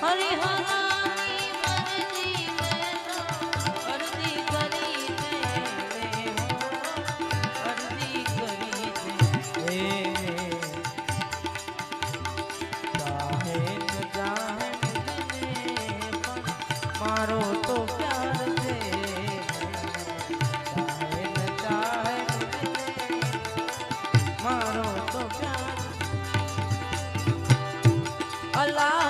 હરિહરાની મરજી મેં તો અરજી કરી દે અરજી કરી દે ચાહે ન ચાહે મારો તો પ્યાર છે ચાહે ન ચાહે મારો તો પ્યાર અલ્લાહ